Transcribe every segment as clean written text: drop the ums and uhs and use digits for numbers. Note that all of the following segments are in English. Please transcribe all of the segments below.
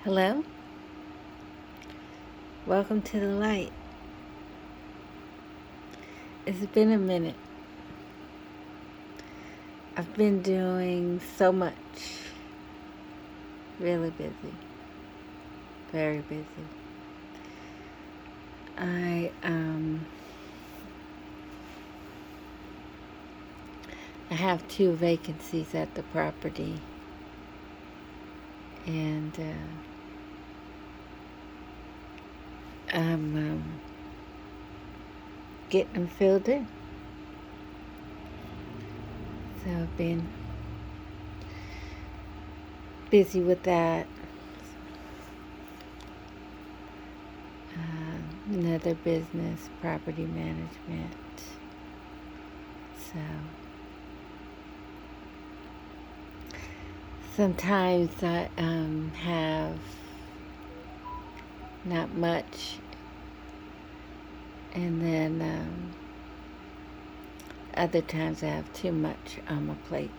Hello? Welcome to the light. It's been a minute. I've been doing so much. Really busy. Very busy. I have 2 vacancies at the property, and I'm getting them filled in. So I've been busy with that. Another business, property management. So sometimes I have not much, and then other times I have too much on my plate.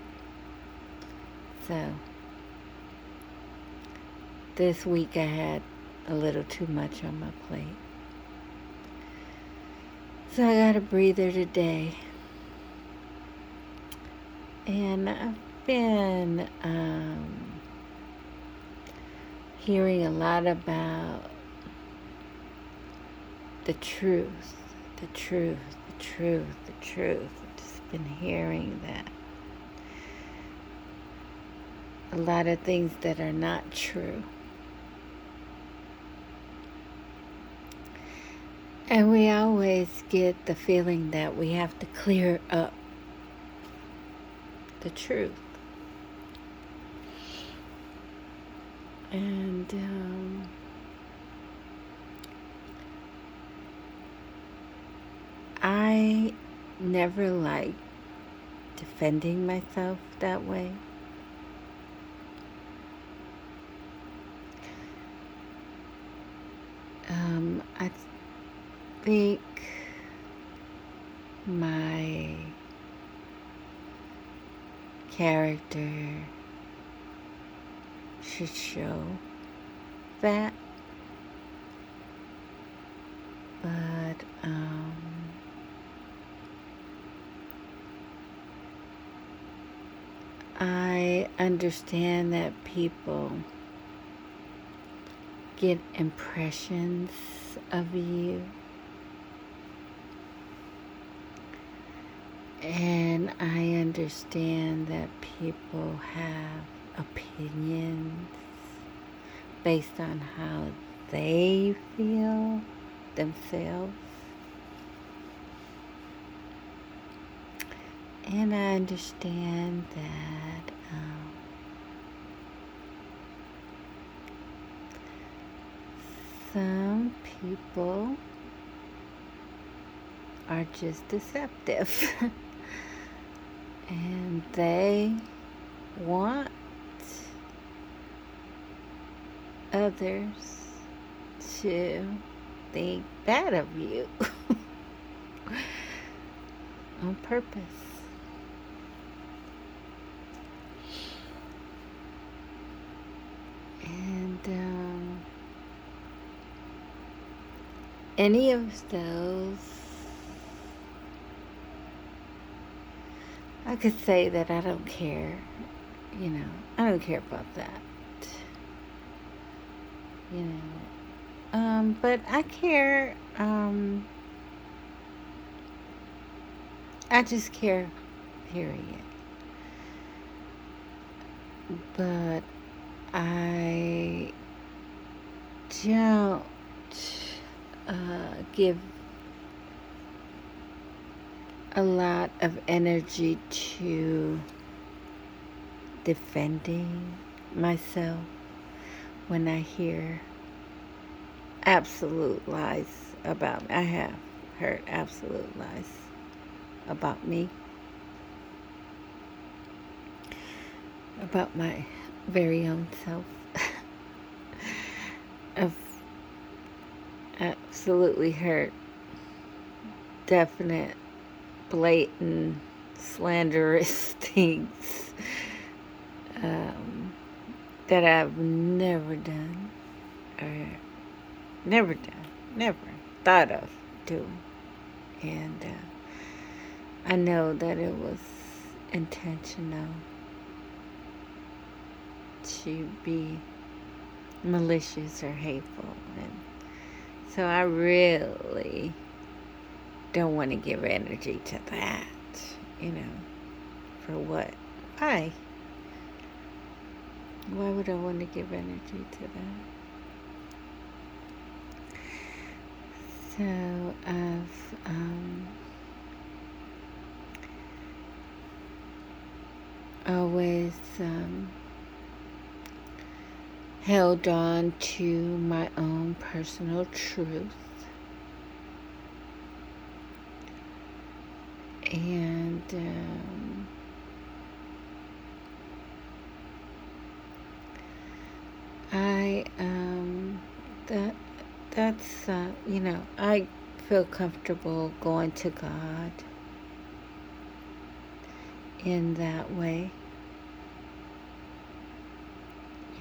So this week I had a little too much on my plate. So I got a breather today. And I've been hearing a lot about the truth. I've just been hearing that. A lot of things that are not true. And we always get the feeling that we have to clear up the truth. And I never liked defending myself that way. I think my character should show that, but I understand that people get impressions of you, and I understand that people have opinions based on how they feel themselves. And I understand that some people are just deceptive and they want others to think bad of you on purpose. And any of those, I could say that I don't care, I don't care about that, but I care, I just care, period. But I don't give a lot of energy to defending myself when I hear absolute lies about me. I have heard absolute lies about me, about my very own self. I've absolutely heard definite, blatant, slanderous things that I've never done. or never done, never thought of doing. And I know that it was intentional to be malicious or hateful. And so I really don't want to give energy to that, you know, for what? Why? Why would I want to give energy to that? So I've always held on to my own personal truth, and I that's you know, I feel comfortable going to God in that way.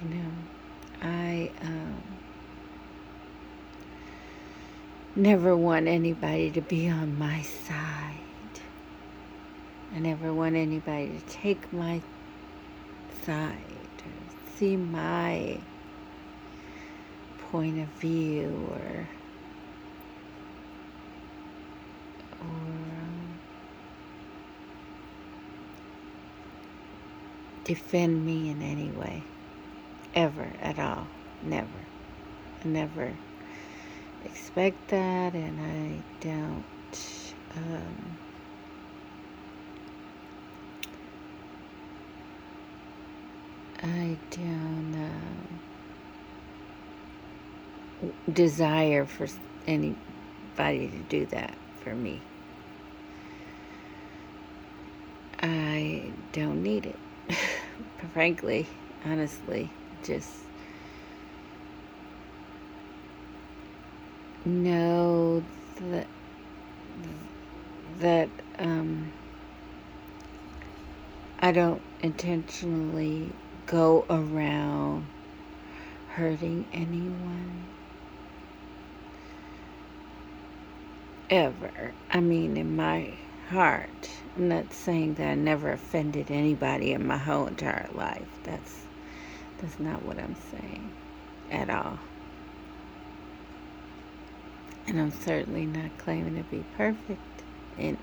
You know, I never want anybody to be on my side. I never want anybody to take my side or see my point of view or defend me in any way, ever, at all. Never. I never expect that, and I don't desire for anybody to do that for me. I don't need it. Frankly, honestly, just know that I don't intentionally go around hurting anyone. Ever. I mean, in my heart. I'm not saying that I never offended anybody in my whole entire life. That's not what I'm saying at all. And I'm certainly not claiming to be perfect in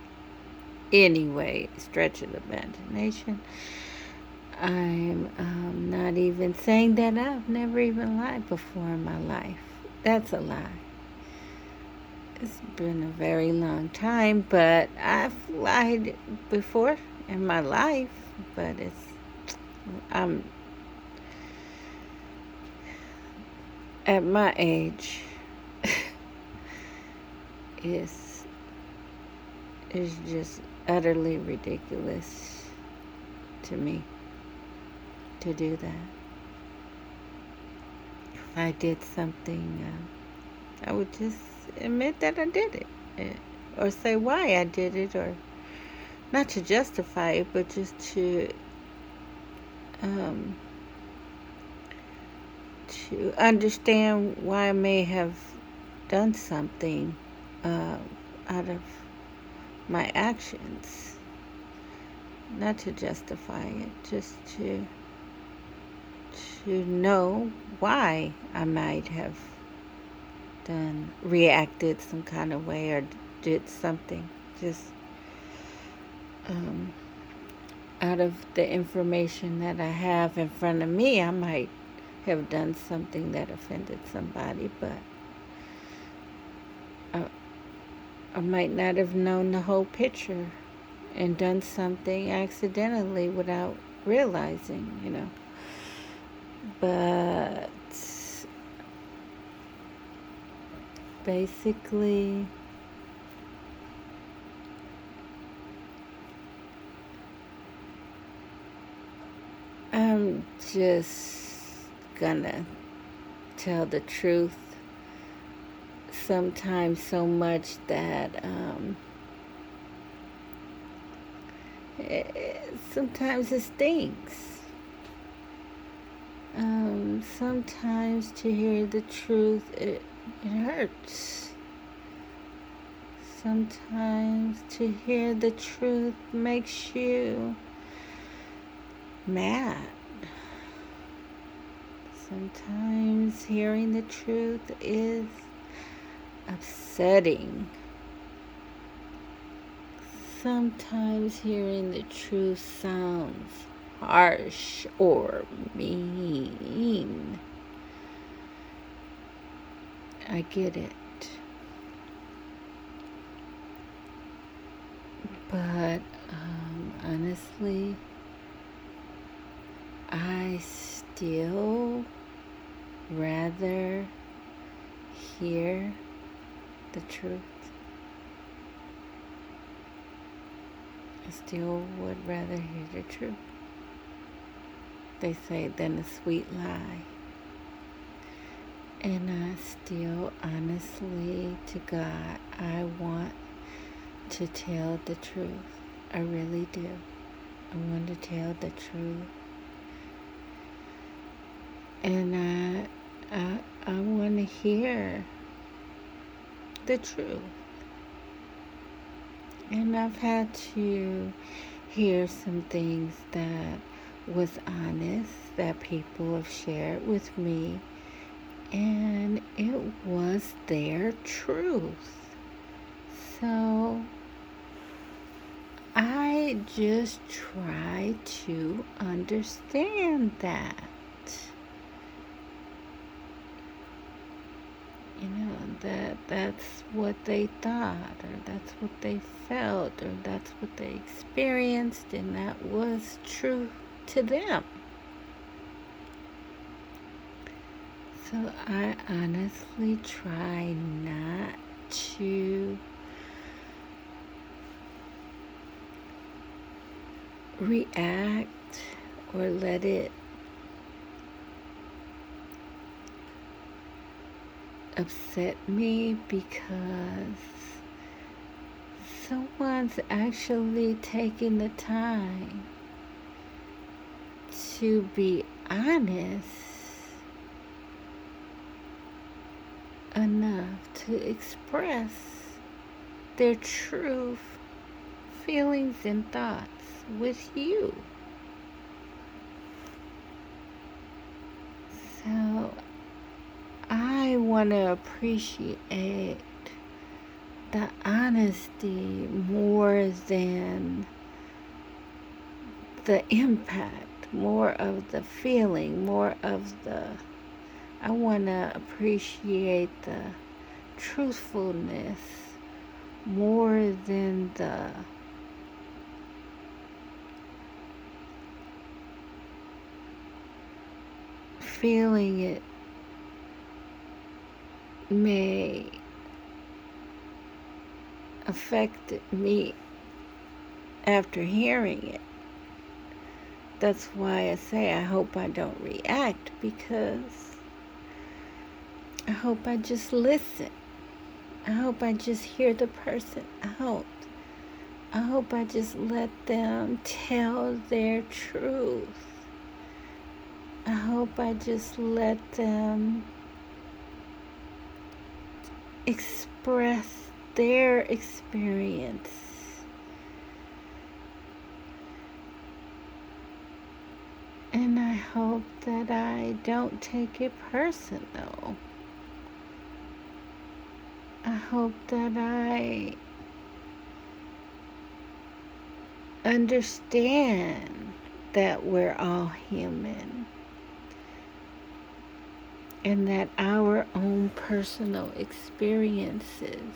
any way, stretch of the imagination. I'm not even saying that I've never even lied before in my life. That's a lie. It's been a very long time, but I've lied before in my life, but I'm at my age, it's just utterly ridiculous to me to do that. If I did something, I would just admit that I did it, or say why I did it, or not to justify it, but just to understand why I may have done something out of my actions. Not to justify it, just to know why I might have reacted some kind of way or did something. Just out of the information that I have in front of me, I might have done something that offended somebody, but I might not have known the whole picture and done something accidentally without realizing, you know. But basically, I'm just gonna tell the truth, sometimes so much that sometimes it stings. Sometimes to hear the truth, it hurts. Sometimes to hear the truth makes you mad. Sometimes hearing the truth is upsetting. Sometimes hearing the truth sounds harsh or mean. I get it. But honestly, I still rather hear the truth. I still would rather hear the truth. They say than a sweet lie. And I still, honestly, to God, I want to tell the truth. I really do. I want to tell the truth. And I want to hear the truth. And I've had to hear some things that was honest, that people have shared with me, and it was their truth. So I just try to understand that. That's what they thought, or that's what they felt, or that's what they experienced, and that was true to them. So I honestly try not to react or let it upset me, because someone's actually taking the time to be honest enough to express their true feelings and thoughts with you. So I want to appreciate the honesty more than the impact, more of the feeling, more of I want to appreciate the truthfulness more than the feeling it may affect me after hearing it. That's why I say I hope I don't react, because I hope I just listen. I hope I just hear the person out. I hope I just let them tell their truth. I hope I just let them express their experience. And I hope that I don't take it personal. I hope that I understand that we're all human, and that our own personal experiences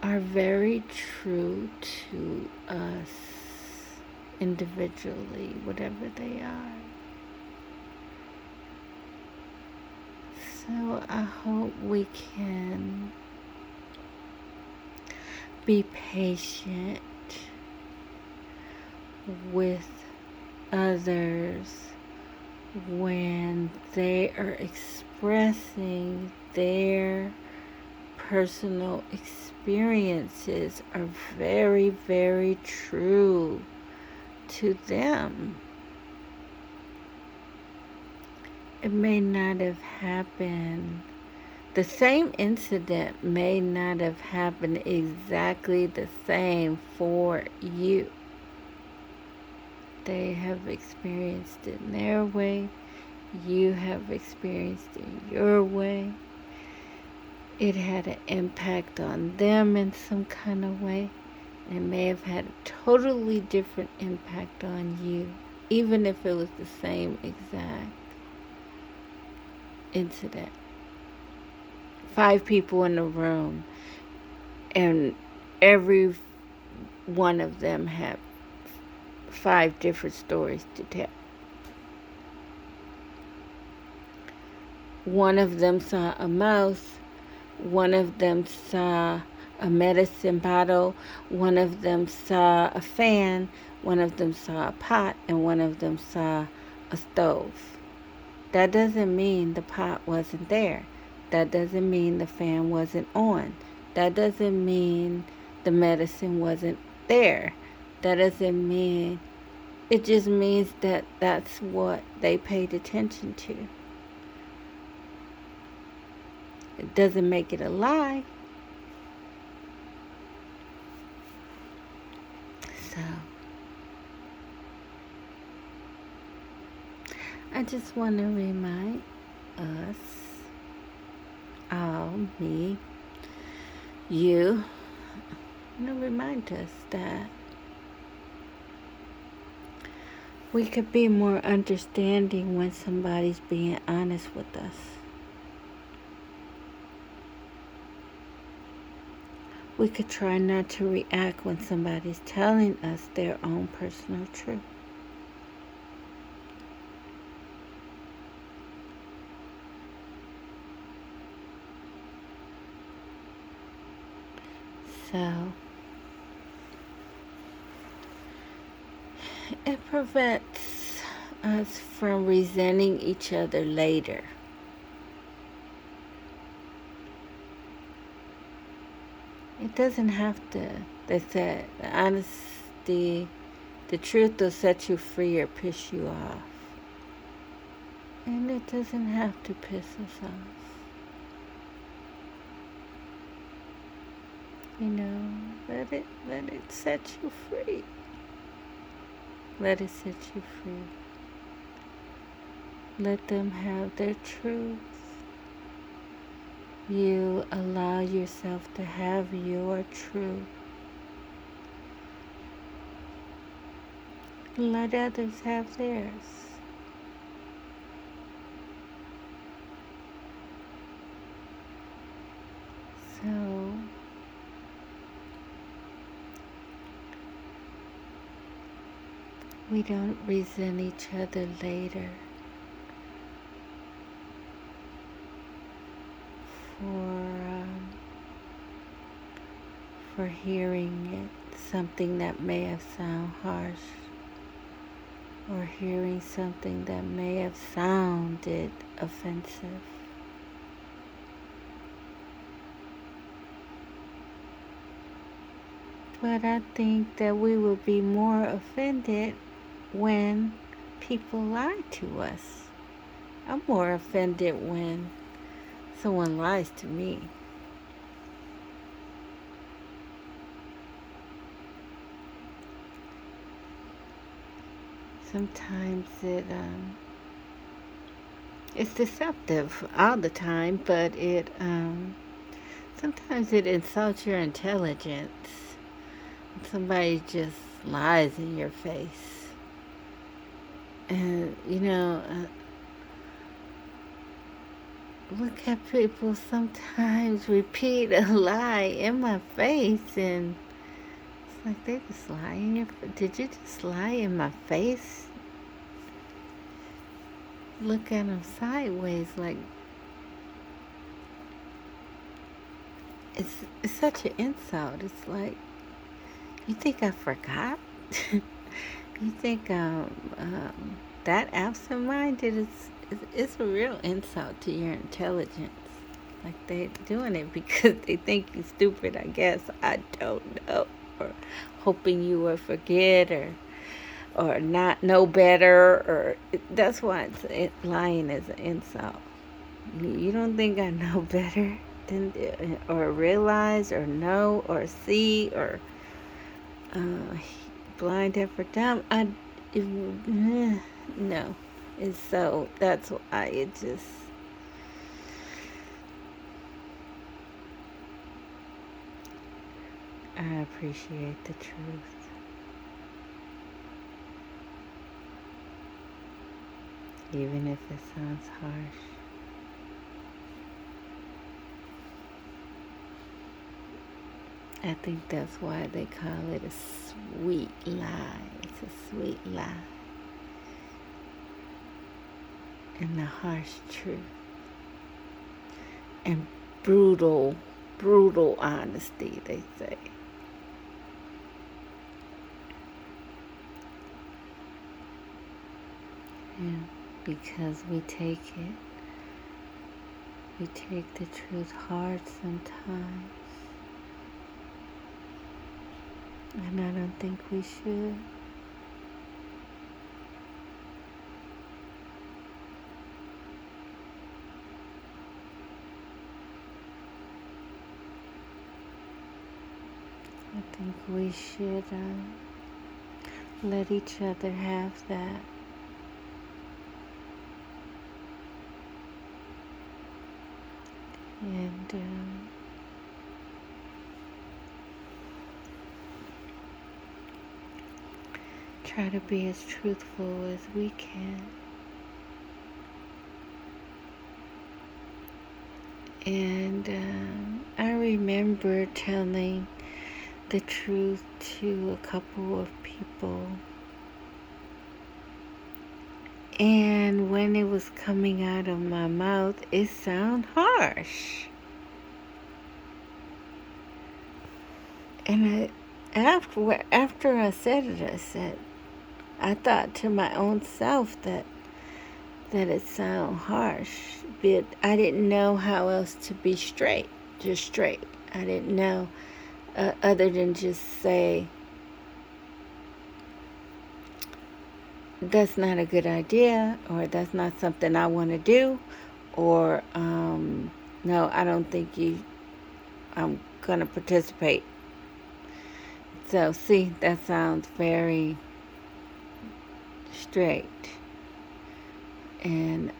are very true to us individually, whatever they are. So I hope we can be patient with others when they are expressing their personal experiences are very, very true to them. it may not have happened. The same incident may not have happened exactly the same for you. They have experienced it in their way. You have experienced it your way. It had an impact on them in some kind of way. It may have had a totally different impact on you, even if it was the same exact incident. 5 people in the room, and every one of them had 5 different stories to tell. One of them saw a mouse, one of them saw a medicine bottle, one of them saw a fan, one of them saw a pot, and one of them saw a stove. That doesn't mean the pot wasn't there. That doesn't mean the fan wasn't on. That doesn't mean the medicine wasn't there. That doesn't mean, it just means that that's what they paid attention to. It doesn't make it a lie. So, I just want to remind us, all, me, you, I want to remind us that we could be more understanding when somebody's being honest with us. We could try not to react when somebody's telling us their own personal truth. So, it prevents us from resenting each other later. It doesn't have to. They said the honesty, the truth will set you free or piss you off. And it doesn't have to piss us off. You know, let it set you free. Let it set you free. Let them have their truth. You allow yourself to have your truth. Let others have theirs. So, we don't resent each other later for hearing it, something that may have sounded harsh, or hearing something that may have sounded offensive. But I think that we would be more offended when people lie to us. I'm more offended when someone lies to me. Sometimes it's deceptive all the time, but sometimes it insults your intelligence. Somebody just lies in your face. And, look at people sometimes repeat a lie in my face, and it's like they just lie in your face. Did you just lie in my face? Look at them sideways like it's such an insult. It's like, you think I forgot? You think that absent-minded? It's a real insult to your intelligence. Like, they're doing it because they think you're stupid, I guess. I don't know. Or hoping you will forget, or or not know better, or that's why lying is an insult. You don't think I know better than, or realize, or know, or see, or uh, blind, deaf, or dumb? No. And so that's why it just, I appreciate the truth. Even if it sounds harsh. I think that's why they call it a sweet lie. It's a sweet lie. And the harsh truth. And brutal, brutal honesty, they say. Yeah, because we take the truth hard sometimes. And I don't think we should. I think we should let each other have that. And try to be as truthful as we can. And I remember telling the truth to a couple of people. And when it was coming out of my mouth, it sounded harsh. And after I said it, I thought to my own self that it sounded harsh, but I didn't know how else to be straight, just straight. I didn't know other than just say, that's not a good idea, or that's not something I want to do, or no, I don't think I'm going to participate. So, see, that sounds very straight. And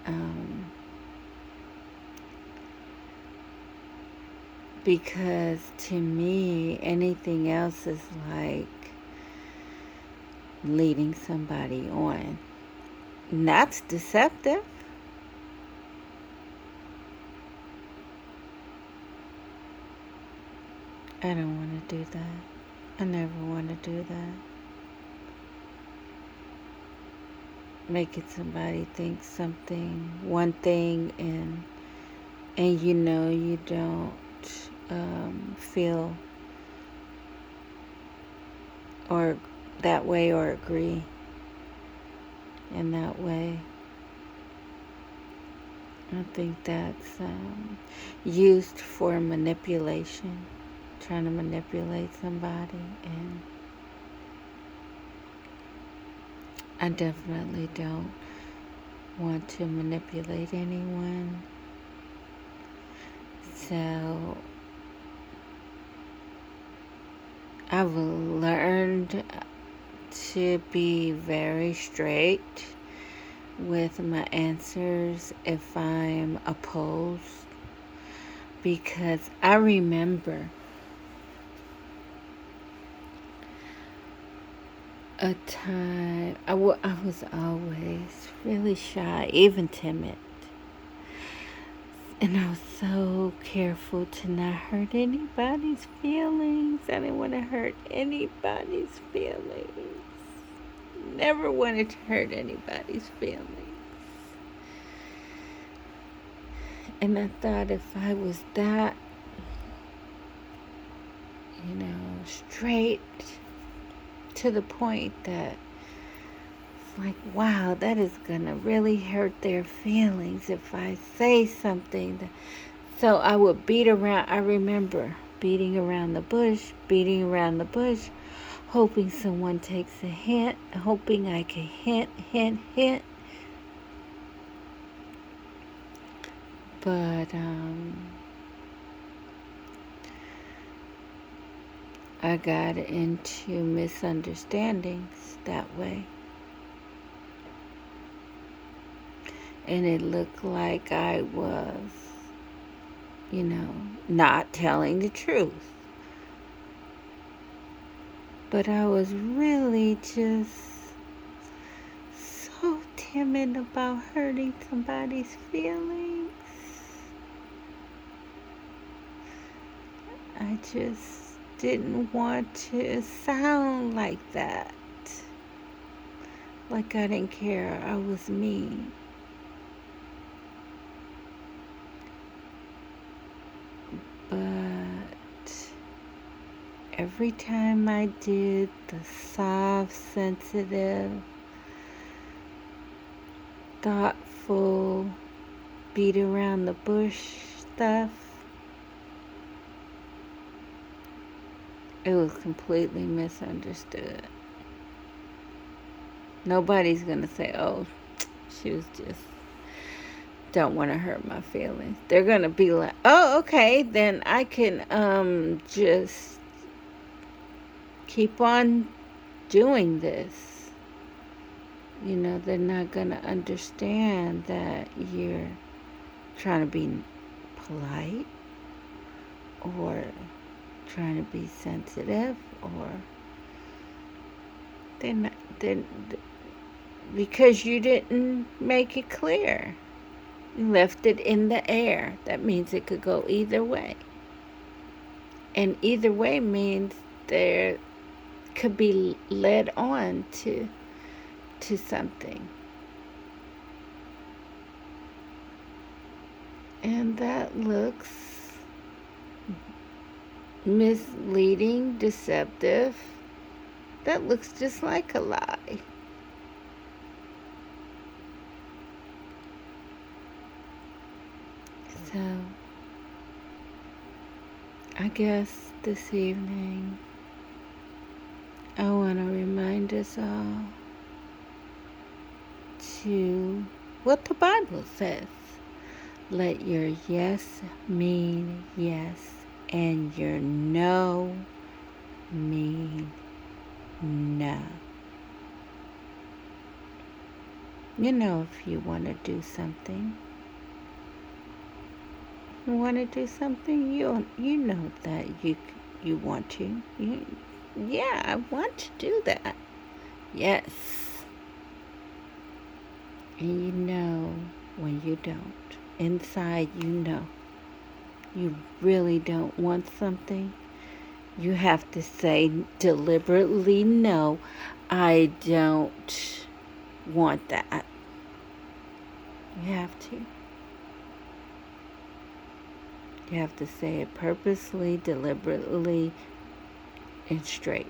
because to me, anything else is like leading somebody on. And that's deceptive. I don't want to do that. I never want to do that. Making somebody think something, one thing, and you don't feel or that way or agree in that way. I think that's used for manipulation, trying to manipulate somebody, and I definitely don't want to manipulate anyone. So I've learned to be very straight with my answers if I'm opposed, because I remember a time I was always really shy, even timid. And I was so careful to not hurt anybody's feelings. I didn't want to hurt anybody's feelings. Never wanted to hurt anybody's feelings. And I thought if I was that, straight to the point that it's like, wow, that is going to really hurt their feelings if I say something. So I would I remember beating around the bush, hoping someone takes a hint, hoping I can hint. But I got into misunderstandings that way. And it looked like I was, not telling the truth. But I was really just so timid about hurting somebody's feelings. I just didn't want to sound like that. Like I didn't care I was mean. But every time I did the soft, sensitive, thoughtful, beat around the bush stuff, it was completely misunderstood. Nobody's gonna say, oh, she was just don't want to hurt my feelings. They're gonna be like, oh, okay, then I can just keep on doing this. They're not gonna understand that you're trying to be polite or trying to be sensitive, or because you didn't make it clear. You left it in the air. That means it could go either way. And either way means there could be led on to something. And that looks misleading, deceptive. That looks just like a lie. So, I guess this evening, I want to remind us all to what the Bible says. Let your yes mean yes, and your no mean no. If you want to do something, you know that you want to. Yeah, I want to do that. Yes. And you know when you don't. Inside, you really don't want something. You have to say deliberately, no, I don't want that. You have to. You have to say it purposely, deliberately, and straight.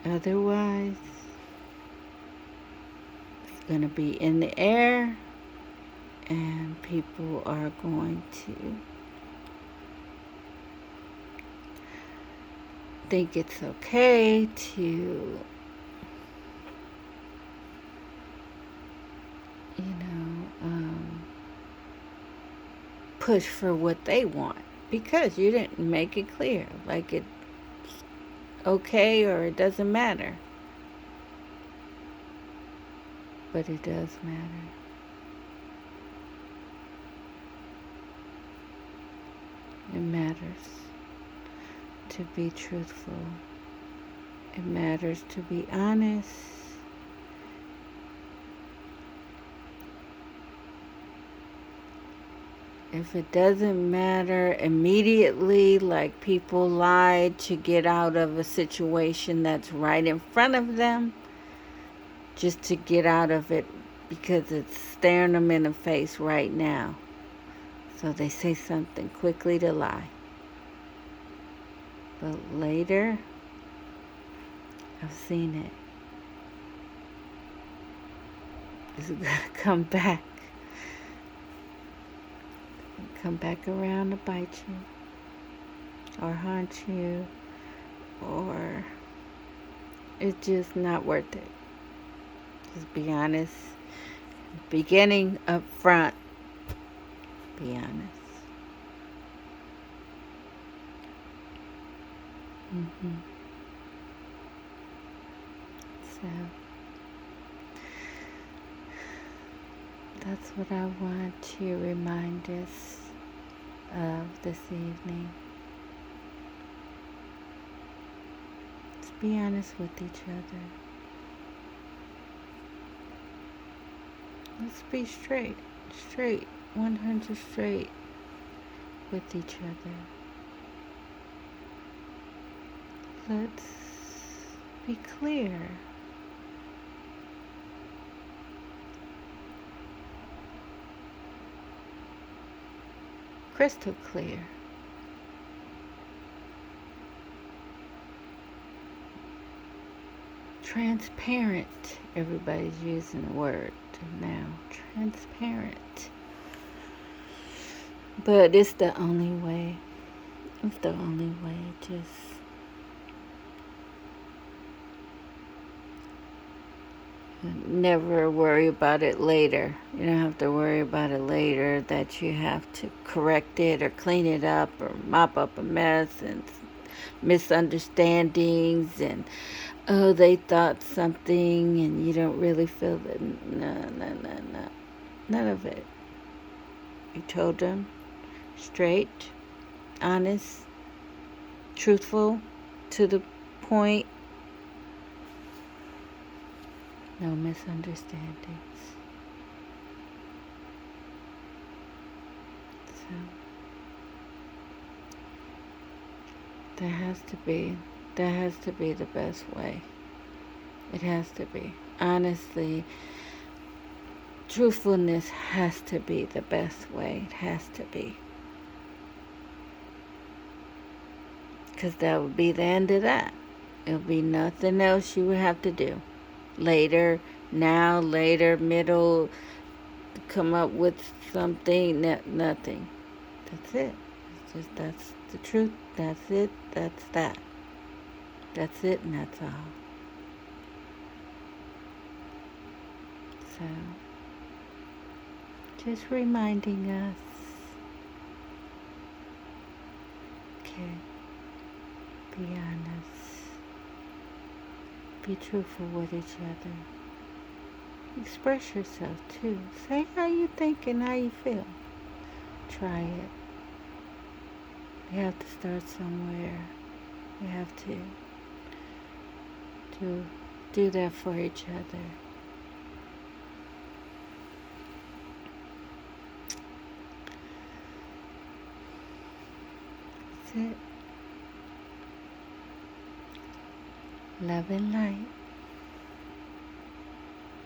Otherwise, it's going to be in the air, and people are going to think it's okay to, push for what they want because you didn't make it clear, like it's okay or it doesn't matter. But it does matter. It matters to be truthful. It matters to be honest. If it doesn't matter immediately, like people lie to get out of a situation that's right in front of them, just to get out of it because it's staring them in the face right now. So they say something quickly to lie. But later, I've seen it. It's going to come back. come back around to bite you or haunt you, or it's just not worth it. Just be honest. Beginning up front, be honest. hmm So that's what I want to remind us of this evening. Just be honest with each other. Let's be straight, 100 straight with each other. Let's be clear. Crystal clear. Transparent. Everybody's using the word now. Transparent. But it's the only way. It's the only way. Just never worry about it later. You don't have to worry about it later that you have to correct it or clean it up or mop up a mess and misunderstandings and oh, they thought something and you don't really feel that. No. None of it. You told them straight, honest, truthful, to the point. No misunderstandings. So that has to be the best way. It has to be. Honestly, truthfulness has to be the best way. It has to be. Because that would be the end of that. It would be nothing else you would have to do. Later, now, later, middle, come up with something, nothing. That's it. It's just, that's the truth. That's it. That's that. That's it and that's all. So, just reminding us. Okay. Be honest. Be truthful with each other. Express yourself too. Say how you think and how you feel. Try it. We have to start somewhere. We have to do that for each other. That's it. Love and light.